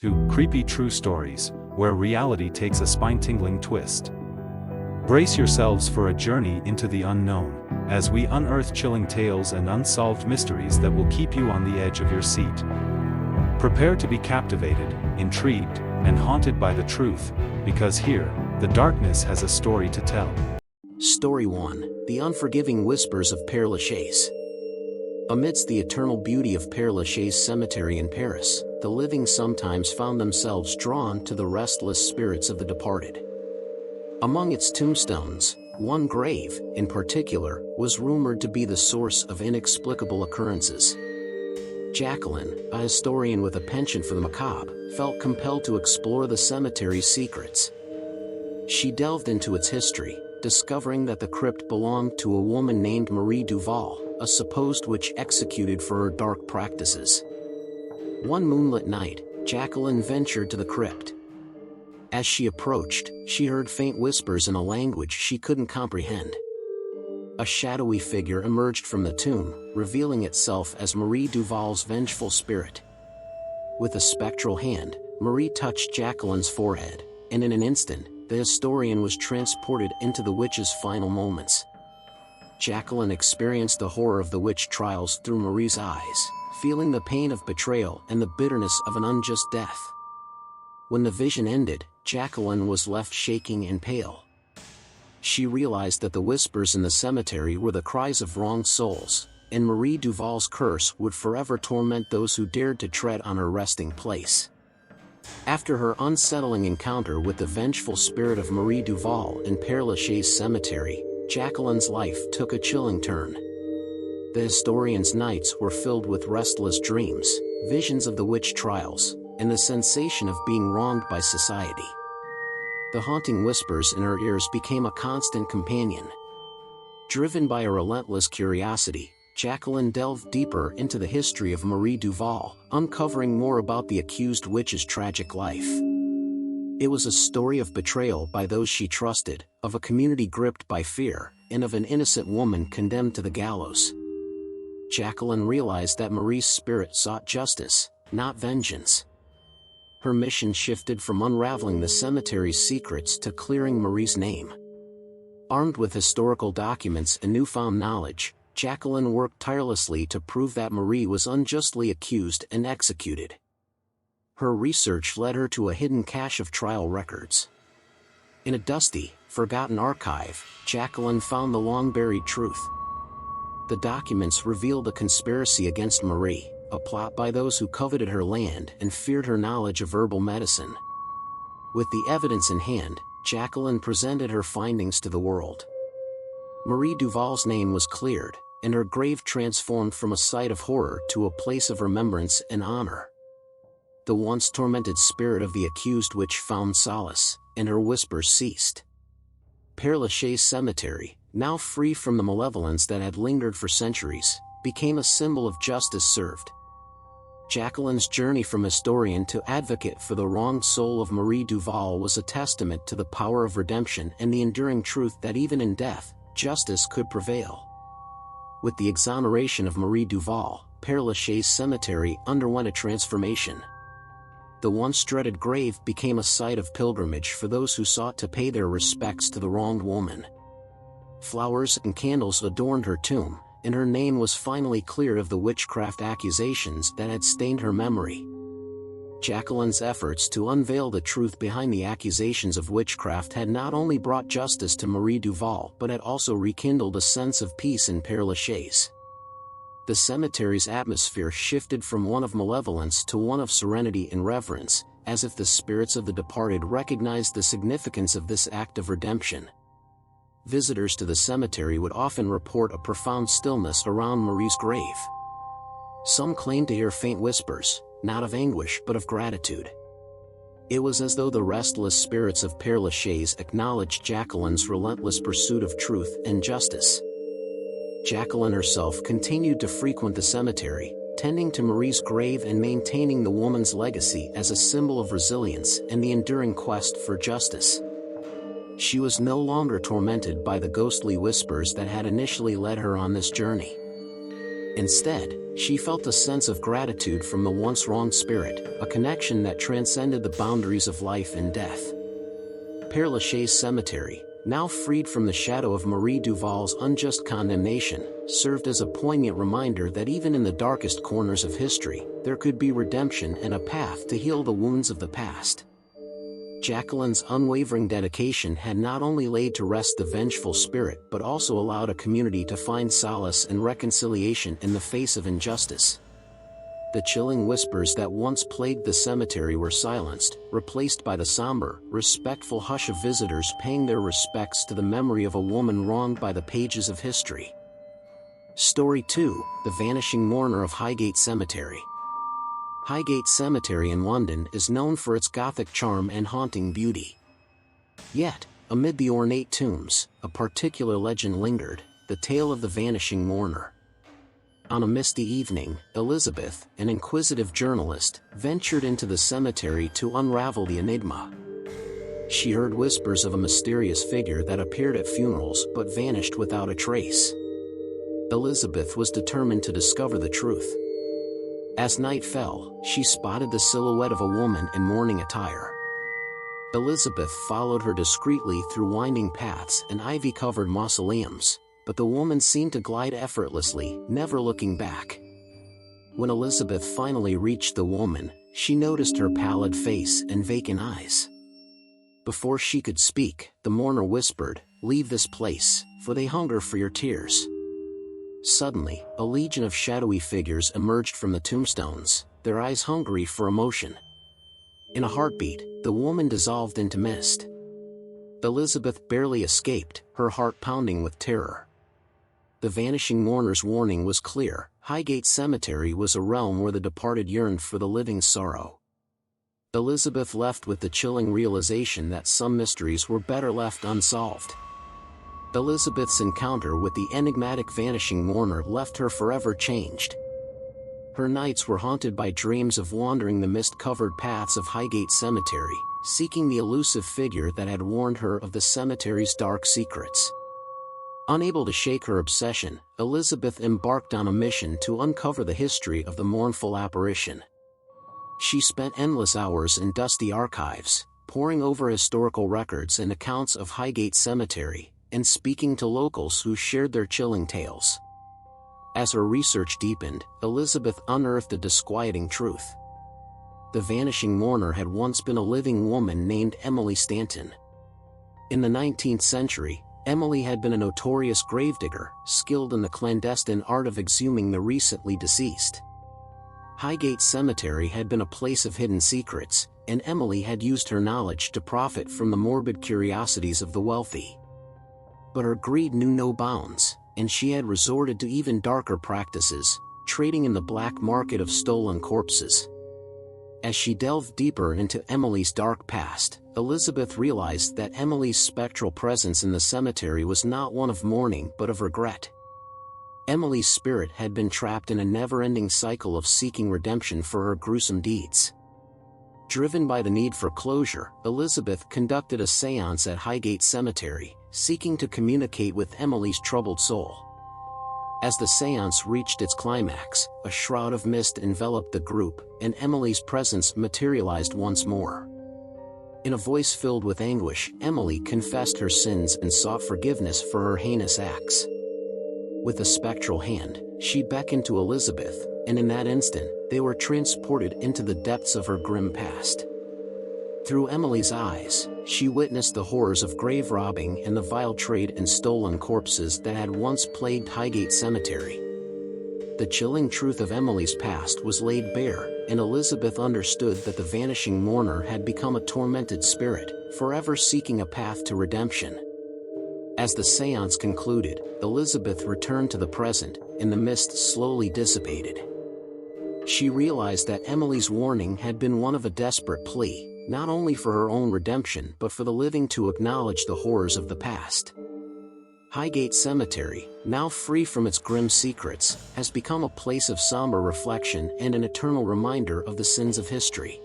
to Creepy True Stories, where reality takes a spine-tingling twist. Brace yourselves for a journey into the unknown, as we unearth chilling tales and unsolved mysteries that will keep you on the edge of your seat. Prepare to be captivated, intrigued, and haunted by the truth, because here, the darkness has a story to tell. Story 1: The Unforgiving Whispers of Père Lachaise. Amidst the eternal beauty of Père Lachaise Cemetery in Paris, the living sometimes found themselves drawn to the restless spirits of the departed. Among its tombstones, one grave, in particular, was rumored to be the source of inexplicable occurrences. Jacqueline, a historian with a penchant for the macabre, felt compelled to explore the cemetery's secrets. She delved into its history, discovering that the crypt belonged to a woman named Marie Duval, a supposed witch executed for her dark practices. One moonlit night, Jacqueline ventured to the crypt. As she approached, she heard faint whispers in a language she couldn't comprehend. A shadowy figure emerged from the tomb, revealing itself as Marie Duval's vengeful spirit. With a spectral hand, Marie touched Jacqueline's forehead, and in an instant, the historian was transported into the witch's final moments. Jacqueline experienced the horror of the witch trials through Marie's eyes, feeling the pain of betrayal and the bitterness of an unjust death. When the vision ended, Jacqueline was left shaking and pale. She realized that the whispers in the cemetery were the cries of wronged souls, and Marie Duval's curse would forever torment those who dared to tread on her resting place. After her unsettling encounter with the vengeful spirit of Marie Duval in Père Lachaise Cemetery, Jacqueline's life took a chilling turn. The historian's nights were filled with restless dreams, visions of the witch trials, and the sensation of being wronged by society. The haunting whispers in her ears became a constant companion. Driven by a relentless curiosity, Jacqueline delved deeper into the history of Marie Duval, uncovering more about the accused witch's tragic life. It was a story of betrayal by those she trusted, of a community gripped by fear, and of an innocent woman condemned to the gallows. Jacqueline realized that Marie's spirit sought justice, not vengeance. Her mission shifted from unraveling the cemetery's secrets to clearing Marie's name. Armed with historical documents and newfound knowledge, Jacqueline worked tirelessly to prove that Marie was unjustly accused and executed. Her research led her to a hidden cache of trial records. In a dusty, forgotten archive, Jacqueline found the long-buried truth. The documents revealed a conspiracy against Marie, a plot by those who coveted her land and feared her knowledge of herbal medicine. With the evidence in hand, Jacqueline presented her findings to the world. Marie Duval's name was cleared, and her grave transformed from a site of horror to a place of remembrance and honor. The once tormented spirit of the accused witch found solace, and her whispers ceased. Père Lachaise Cemetery, now free from the malevolence that had lingered for centuries, became a symbol of justice served. Jacqueline's journey from historian to advocate for the wronged soul of Marie Duval was a testament to the power of redemption and the enduring truth that even in death, justice could prevail. With the exoneration of Marie Duval, Père Lachaise Cemetery underwent a transformation. The once dreaded grave became a site of pilgrimage for those who sought to pay their respects to the wronged woman. Flowers and candles adorned her tomb, and her name was finally cleared of the witchcraft accusations that had stained her memory. Jacqueline's efforts to unveil the truth behind the accusations of witchcraft had not only brought justice to Marie Duval but had also rekindled a sense of peace in Père Lachaise. The cemetery's atmosphere shifted from one of malevolence to one of serenity and reverence, as if the spirits of the departed recognized the significance of this act of redemption. Visitors to the cemetery would often report a profound stillness around Marie's grave. Some claimed to hear faint whispers, not of anguish but of gratitude. It was as though the restless spirits of Père Lachaise acknowledged Jacqueline's relentless pursuit of truth and justice. Jacqueline herself continued to frequent the cemetery, tending to Marie's grave and maintaining the woman's legacy as a symbol of resilience and the enduring quest for justice. She was no longer tormented by the ghostly whispers that had initially led her on this journey. Instead, she felt a sense of gratitude from the once wronged spirit, a connection that transcended the boundaries of life and death. Père Lachaise Cemetery, now freed from the shadow of Marie Duval's unjust condemnation, served as a poignant reminder that even in the darkest corners of history, there could be redemption and a path to heal the wounds of the past. Jacqueline's unwavering dedication had not only laid to rest the vengeful spirit but also allowed a community to find solace and reconciliation in the face of injustice. The chilling whispers that once plagued the cemetery were silenced, replaced by the somber, respectful hush of visitors paying their respects to the memory of a woman wronged by the pages of history. Story 2: The Vanishing Mourner of Highgate Cemetery. Highgate Cemetery in London is known for its Gothic charm and haunting beauty. Yet, amid the ornate tombs, a particular legend lingered, the tale of the vanishing mourner. On a misty evening, Elizabeth, an inquisitive journalist, ventured into the cemetery to unravel the enigma. She heard whispers of a mysterious figure that appeared at funerals but vanished without a trace. Elizabeth was determined to discover the truth. As night fell, she spotted the silhouette of a woman in mourning attire. Elizabeth followed her discreetly through winding paths and ivy-covered mausoleums, but the woman seemed to glide effortlessly, never looking back. When Elizabeth finally reached the woman, she noticed her pallid face and vacant eyes. Before she could speak, the mourner whispered, "Leave this place, for they hunger for your tears." Suddenly, a legion of shadowy figures emerged from the tombstones, their eyes hungry for emotion. In a heartbeat, the woman dissolved into mist. Elizabeth barely escaped, her heart pounding with terror. The vanishing mourner's warning was clear: Highgate Cemetery was a realm where the departed yearned for the living's sorrow. Elizabeth left with the chilling realization that some mysteries were better left unsolved. Elizabeth's encounter with the enigmatic vanishing mourner left her forever changed. Her nights were haunted by dreams of wandering the mist-covered paths of Highgate Cemetery, seeking the elusive figure that had warned her of the cemetery's dark secrets. Unable to shake her obsession, Elizabeth embarked on a mission to uncover the history of the mournful apparition. She spent endless hours in dusty archives, poring over historical records and accounts of Highgate Cemetery, and speaking to locals who shared their chilling tales. As her research deepened, Elizabeth unearthed a disquieting truth. The vanishing mourner had once been a living woman named Emily Stanton. In the 19th century, Emily had been a notorious gravedigger, skilled in the clandestine art of exhuming the recently deceased. Highgate Cemetery had been a place of hidden secrets, and Emily had used her knowledge to profit from the morbid curiosities of the wealthy. But her greed knew no bounds, and she had resorted to even darker practices, trading in the black market of stolen corpses. As she delved deeper into Emily's dark past, Elizabeth realized that Emily's spectral presence in the cemetery was not one of mourning but of regret. Emily's spirit had been trapped in a never-ending cycle of seeking redemption for her gruesome deeds. Driven by the need for closure, Elizabeth conducted a séance at Highgate Cemetery, seeking to communicate with Emily's troubled soul. As the séance reached its climax, a shroud of mist enveloped the group, and Emily's presence materialized once more. In a voice filled with anguish, Emily confessed her sins and sought forgiveness for her heinous acts. With a spectral hand, she beckoned to Elizabeth, and in that instant, they were transported into the depths of her grim past. Through Emily's eyes, she witnessed the horrors of grave robbing and the vile trade in stolen corpses that had once plagued Highgate Cemetery. The chilling truth of Emily's past was laid bare, and Elizabeth understood that the vanishing mourner had become a tormented spirit, forever seeking a path to redemption. As the séance concluded, Elizabeth returned to the present, and the mist slowly dissipated. She realized that Emily's warning had been one of a desperate plea, not only for her own redemption but for the living to acknowledge the horrors of the past. Highgate Cemetery, now free from its grim secrets, has become a place of somber reflection and an eternal reminder of the sins of history.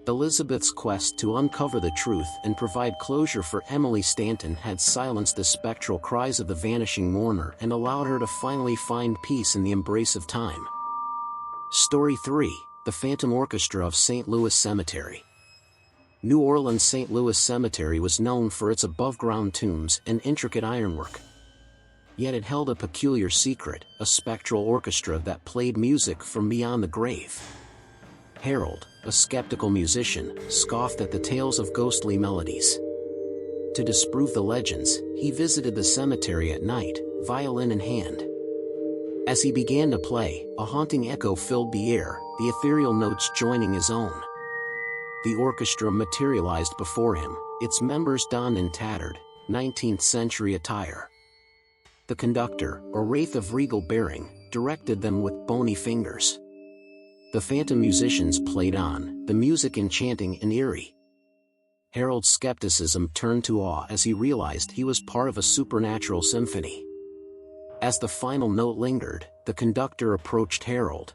Elizabeth's quest to uncover the truth and provide closure for Emily Stanton had silenced the spectral cries of the vanishing mourner and allowed her to finally find peace in the embrace of time. Story 3: The Phantom Orchestra of St. Louis Cemetery. New Orleans' St. Louis Cemetery was known for its above-ground tombs and intricate ironwork. Yet it held a peculiar secret, a spectral orchestra that played music from beyond the grave. Harold, a skeptical musician, scoffed at the tales of ghostly melodies. To disprove the legends, he visited the cemetery at night, violin in hand. As he began to play, a haunting echo filled the air, the ethereal notes joining his own. The orchestra materialized before him, its members donned in tattered, 19th-century attire. The conductor, a wraith of regal bearing, directed them with bony fingers. The phantom musicians played on, the music enchanting and eerie. Harold's skepticism turned to awe as he realized he was part of a supernatural symphony. As the final note lingered, the conductor approached Harold.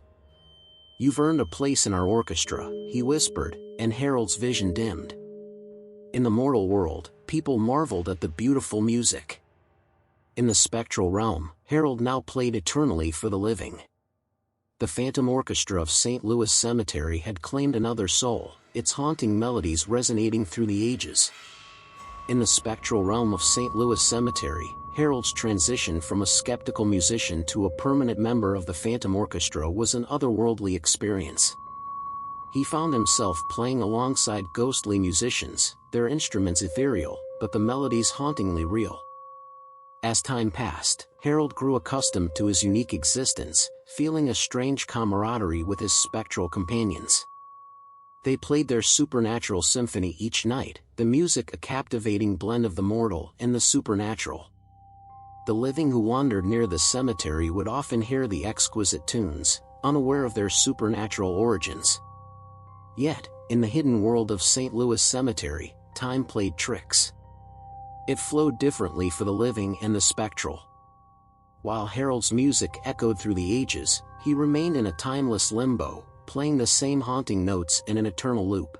"You've earned a place in our orchestra," he whispered, and Harold's vision dimmed. In the mortal world, people marveled at the beautiful music. In the spectral realm, Harold now played eternally for the living. The Phantom Orchestra of St. Louis Cemetery had claimed another soul, its haunting melodies resonating through the ages. In the spectral realm of St. Louis Cemetery, Harold's transition from a skeptical musician to a permanent member of the Phantom Orchestra was an otherworldly experience. He found himself playing alongside ghostly musicians, their instruments ethereal, but the melodies hauntingly real. As time passed, Harold grew accustomed to his unique existence, feeling a strange camaraderie with his spectral companions. They played their supernatural symphony each night, the music a captivating blend of the mortal and the supernatural. The living who wandered near the cemetery would often hear the exquisite tunes, unaware of their supernatural origins. Yet, in the hidden world of St. Louis Cemetery, time played tricks. It flowed differently for the living and the spectral. While Harold's music echoed through the ages, he remained in a timeless limbo, playing the same haunting notes in an eternal loop.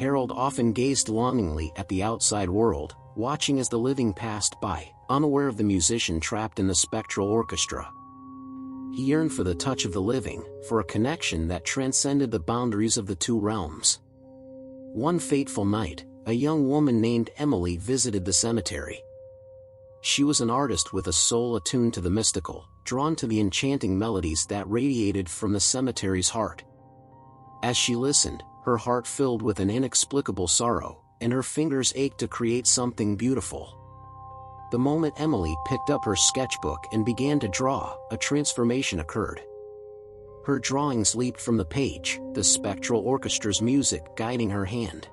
Harold often gazed longingly at the outside world, watching as the living passed by, unaware of the musician trapped in the spectral orchestra. He yearned for the touch of the living, for a connection that transcended the boundaries of the two realms. One fateful night, a young woman named Emily visited the cemetery. She was an artist with a soul attuned to the mystical, drawn to the enchanting melodies that radiated from the cemetery's heart. As she listened, her heart filled with an inexplicable sorrow, and her fingers ached to create something beautiful. The moment Emily picked up her sketchbook and began to draw, a transformation occurred. Her drawings leaped from the page, the spectral orchestra's music guiding her hand.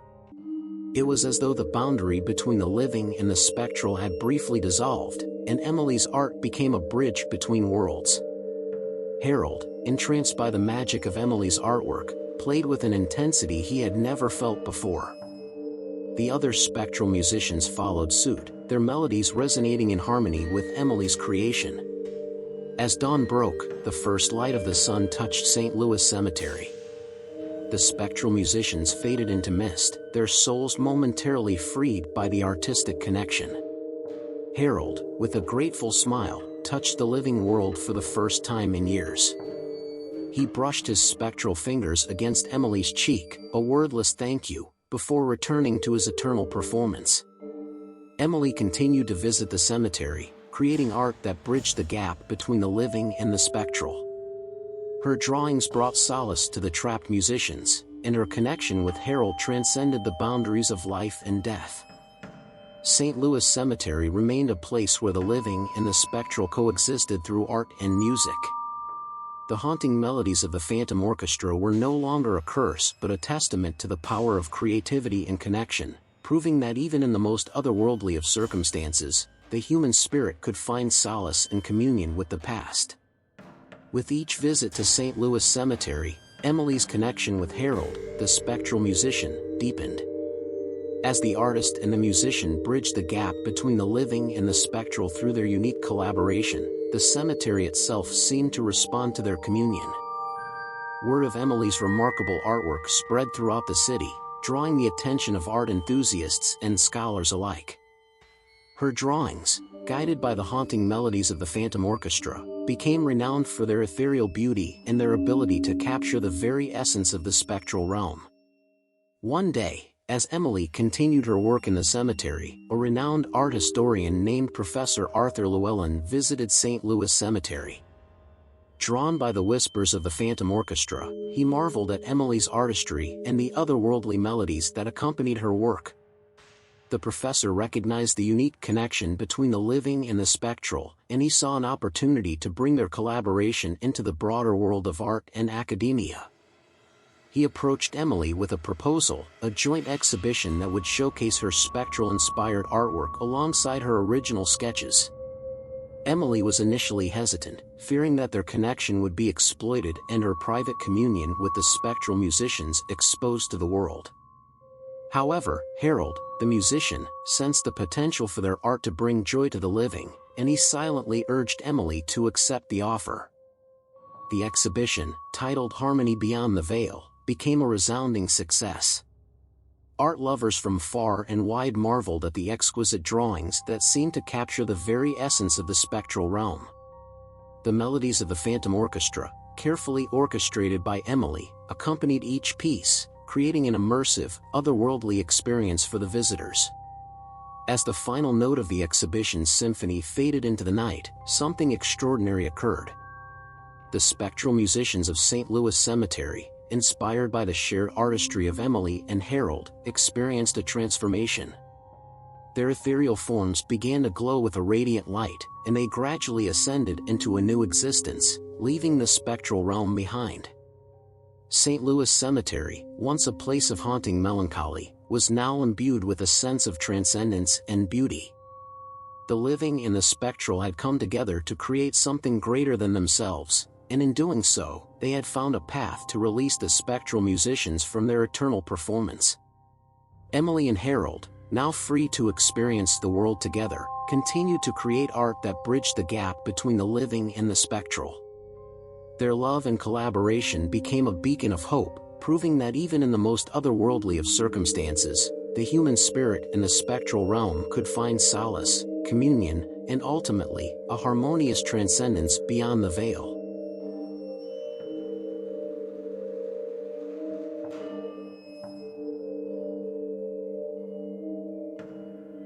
It was as though the boundary between the living and the spectral had briefly dissolved, and Emily's art became a bridge between worlds. Harold, entranced by the magic of Emily's artwork, played with an intensity he had never felt before. The other spectral musicians followed suit, their melodies resonating in harmony with Emily's creation. As dawn broke, the first light of the sun touched St. Louis Cemetery. The spectral musicians faded into mist, their souls momentarily freed by the artistic connection. Harold, with a grateful smile, touched the living world for the first time in years. He brushed his spectral fingers against Emily's cheek, a wordless thank you, before returning to his eternal performance. Emily continued to visit the cemetery, creating art that bridged the gap between the living and the spectral. Her drawings brought solace to the trapped musicians, and her connection with Harold transcended the boundaries of life and death. St. Louis Cemetery remained a place where the living and the spectral coexisted through art and music. The haunting melodies of the Phantom Orchestra were no longer a curse but a testament to the power of creativity and connection, proving that even in the most otherworldly of circumstances, the human spirit could find solace and communion with the past. With each visit to St. Louis Cemetery, Emily's connection with Harold, the spectral musician, deepened. As the artist and the musician bridged the gap between the living and the spectral through their unique collaboration, the cemetery itself seemed to respond to their communion. word of Emily's remarkable artwork spread throughout the city, drawing the attention of art enthusiasts and scholars alike. Her drawings, guided by the haunting melodies of the Phantom Orchestra, became renowned for their ethereal beauty and their ability to capture the very essence of the spectral realm. One day, as Emily continued her work in the cemetery, a renowned art historian named Professor Arthur Llewellyn visited St. Louis Cemetery. Drawn by the whispers of the Phantom Orchestra, he marveled at Emily's artistry and the otherworldly melodies that accompanied her work. The professor recognized the unique connection between the living and the spectral, and he saw an opportunity to bring their collaboration into the broader world of art and academia. He approached Emily with a proposal, a joint exhibition that would showcase her spectral-inspired artwork alongside her original sketches. Emily was initially hesitant, fearing that their connection would be exploited and her private communion with the spectral musicians exposed to the world. However, Harold, the musician, sensed the potential for their art to bring joy to the living, and he silently urged Emily to accept the offer. The exhibition, titled Harmony Beyond the Veil, became a resounding success. Art lovers from far and wide marveled at the exquisite drawings that seemed to capture the very essence of the spectral realm. The melodies of the Phantom Orchestra, carefully orchestrated by Emily, accompanied each piece, creating an immersive, otherworldly experience for the visitors. As the final note of the exhibition's symphony faded into the night, something extraordinary occurred. The spectral musicians of St. Louis Cemetery, inspired by the shared artistry of Emily and Harold, experienced a transformation. Their ethereal forms began to glow with a radiant light, and they gradually ascended into a new existence, leaving the spectral realm behind. St. Louis Cemetery, once a place of haunting melancholy, was now imbued with a sense of transcendence and beauty. The living and the spectral had come together to create something greater than themselves, and in doing so, they had found a path to release the spectral musicians from their eternal performance. Emily and Harold, now free to experience the world together, continued to create art that bridged the gap between the living and the spectral. Their love and collaboration became a beacon of hope, proving that even in the most otherworldly of circumstances, the human spirit in the spectral realm could find solace, communion, and ultimately, a harmonious transcendence beyond the veil.